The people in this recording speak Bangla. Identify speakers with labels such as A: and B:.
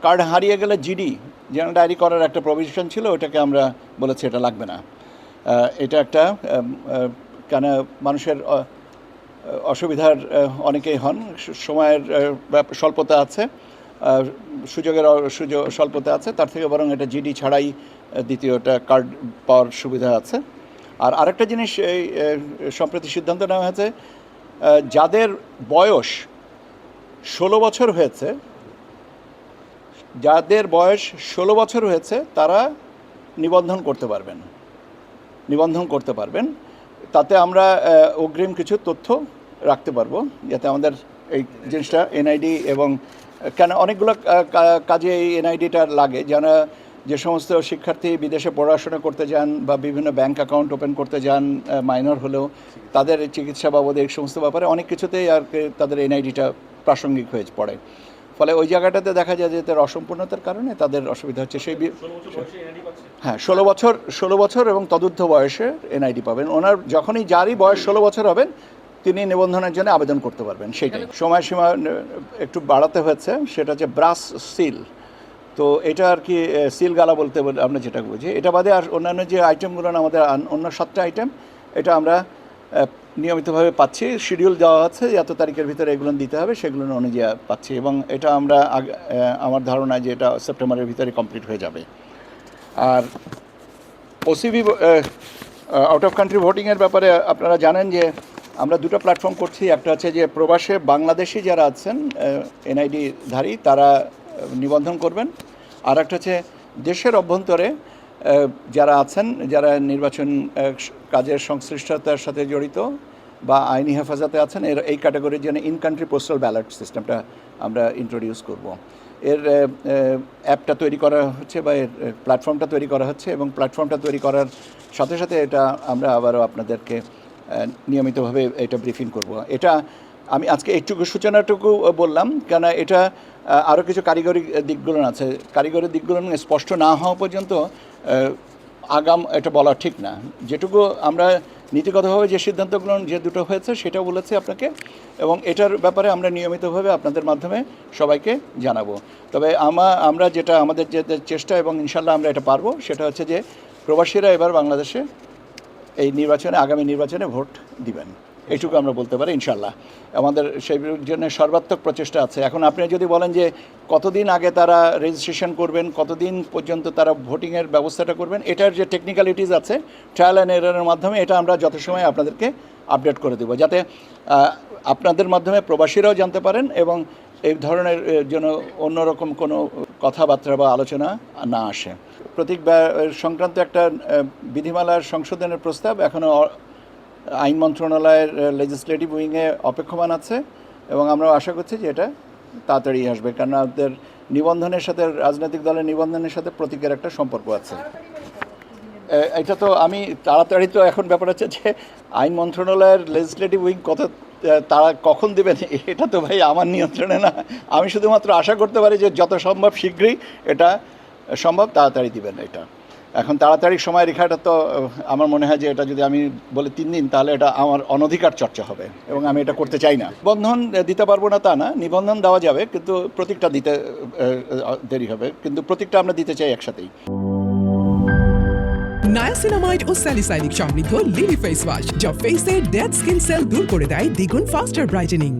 A: কার্ড হারিয়ে গেলে জিডি জেনারেল ডায়েরি করার একটা প্রভিশন ছিল, ওটাকে আমরা বলেছি এটা লাগবে না। এটা একটা কেন মানুষের অসুবিধার অনেকেই হন, সময়ের স্বল্পতা আছে, সুযোগের স্বল্পতা আছে, তার থেকে বরং এটা জিডি ছাড়াই দ্বিতীয়টা কার্ড পাওয়ার সুবিধা আছে। আর আরেকটা জিনিস এই সম্প্রতি সিদ্ধান্ত নেওয়া হয়েছে, যাদের বয়স 16 বছর হয়েছে, যাদের বয়স 16 বছর হয়েছে তারা নিবন্ধন করতে পারবেন। তাতে আমরা অগ্রিম কিছু তথ্য রাখতে পারবো, যাতে আমাদের এই জিনিসটা এনআইডি এবং কেন অনেকগুলো কাজে এই এনআইডিটা লাগে। যেন যে সমস্ত শিক্ষার্থী বিদেশে পড়াশোনা করতে যান বা বিভিন্ন ব্যাংক অ্যাকাউন্ট ওপেন করতে যান মাইনর হলেও, তাদের চিকিৎসা বাবদ এই সমস্ত ব্যাপারে অনেক কিছুতেই আর তাদের এনআইডিটা প্রাসঙ্গিক হয়ে পড়ে। ফলে ওই জায়গাটাতে দেখা যায় যে তার অসম্পূর্ণতার কারণে তাদের অসুবিধা হচ্ছে। সেই হ্যাঁ 16 বছর এবং তদূর্ধ্ব বয়সে এনআইডি পাবেন। ওনার যখনই যারই বয়স 16 বছর হবেন তিনি নিবন্ধনের জন্য আবেদন করতে পারবেন। সেইটাই সময়সীমা একটু বাড়াতে হয়েছে, সেটা হচ্ছে ব্রাস সিল। তো এটা আর কি সিল গালা বলতে আমরা যেটা বুঝি। এটা বাদে আর অন্যান্য যে আইটেমগুলো আমাদের অন্য 7টা আইটেম, এটা আমরা নিয়মিতভাবে পাচ্ছি, শিডিউল দেওয়া আছে এত তারিখের ভিতরে এগুলো দিতে হবে, সেগুলো অনুযায়ী পাচ্ছি এবং এটা আমরা আমার ধারণা যে এটা সেপ্টেম্বরের ভিতরে কমপ্লিট হয়ে যাবে। আর ওসিবি আউট অফ কান্ট্রি ভোটিংয়ের ব্যাপারে আপনারা জানেন যে আমরা দুটো প্ল্যাটফর্ম করছি। একটা হচ্ছে যে প্রবাসে বাংলাদেশি যারা আছেন এনআইডিধারী তারা নিবন্ধন করবেন, আর একটা হচ্ছে দেশের অভ্যন্তরে যারা আছেন, যারা নির্বাচন কাজের সংশ্লিষ্টতার সাথে জড়িত বা আইনি হেফাজতে আছেন, এই ক্যাটাগরির জন্য ইন কান্ট্রি পোস্টাল ব্যালট সিস্টেমটা আমরা ইন্ট্রোডিউস করব। এর অ্যাপটা তৈরি করা হচ্ছে বা এর প্ল্যাটফর্মটা তৈরি করা হচ্ছে এবং প্ল্যাটফর্মটা তৈরি করার সাথে সাথে এটা আমরা আবারও আপনাদেরকে নিয়মিতভাবে এটা ব্রিফিং করব। এটা আমি আজকে একটু সূচনাটুকু বললাম, কেন এটা আরও কিছু কারিগরি দিকগুলো আছে। কারিগরি দিকগুলো স্পষ্ট না হওয়া পর্যন্ত আগাম এটা বলা ঠিক না। যেটুকু আমরা নীতিগতভাবে যে সিদ্ধান্তগুলো যে দুটো হয়েছে সেটাও বলেছি আপনাকে, এবং এটার ব্যাপারে আমরা নিয়মিতভাবে আপনাদের মাধ্যমে সবাইকে জানাবো। তবে আমরা যেটা আমাদের যে চেষ্টা এবং ইনশাল্লাহ আমরা এটা পারবো, সেটা হচ্ছে যে প্রবাসীরা এবার বাংলাদেশে এই নির্বাচনে, আগামী নির্বাচনে ভোট দিবেন, এইটুকু আমরা বলতে পারি ইনশাল্লাহ। আমাদের সেই জন্য সর্বাত্মক প্রচেষ্টা আছে। এখন আপনি যদি বলেন যে কতদিন আগে তারা রেজিস্ট্রেশন করবেন, কতদিন পর্যন্ত তারা ভোটিংয়ের ব্যবস্থাটা করবেন, এটার যে টেকনিক্যালিটিস আছে ট্রায়াল অ্যান্ড এরারের মাধ্যমে এটা আমরা যথাসময়ে আপনাদেরকে আপডেট করে দেবো, যাতে আপনাদের মাধ্যমে প্রবাসীরাও জানতে পারেন এবং এই ধরনের যেন অন্যরকম কোনো কথাবার্তা বা আলোচনা না আসে। প্রতীক সংক্রান্ত একটা বিধিমালার সংশোধনের প্রস্তাব এখনও আইন মন্ত্রণালয়ের লেজিসলেটিভ উইংয়ে অপেক্ষমান আছে এবং আমরা আশা করছি যে এটা তাড়াতাড়ি আসবে, কারণ আমাদের নিবন্ধনের সাথে, রাজনৈতিক দলের নিবন্ধনের সাথে প্রতীকের একটা সম্পর্ক আছে। এটা তো আমি তাড়াতাড়ি, তো এখন ব্যাপার হচ্ছে যে আইন মন্ত্রণালয়ের লেজিসলেটিভ উইং তারা কখন দেবেন এটা তো ভাই আমার নিয়ন্ত্রণে না। আমি শুধুমাত্র আশা করতে পারি যে যত সম্ভব শীঘ্রই এটা সম্ভব তাড়াতাড়ি দিবেন। এটা এখন তাড়াতাড়ি সময় রেখাটা তো আমার মনে হয় যে এটা যদি আমি বলি 3 দিন, তাহলে এটা আমার অনধিকার চর্চা হবে এবং আমি এটা করতে চাই না। নিবন্ধন দিতে পারবো না তা না, নিবন্ধন দেওয়া যাবে, কিন্তু প্রতীকটা দিতে দেরি হবে, কিন্তু প্রতীকটা আমরা দিতে চাই একসাথেই।
B: নায়াসিনামাইড ও স্যালিসাইলিক সমৃদ্ধ লিলি ফেস ওয়াশ, যা ফেসের ডেড স্কিন সেল দূর করে দেয় দ্বিগুণ ফাস্টার ব্রাইটেনিং।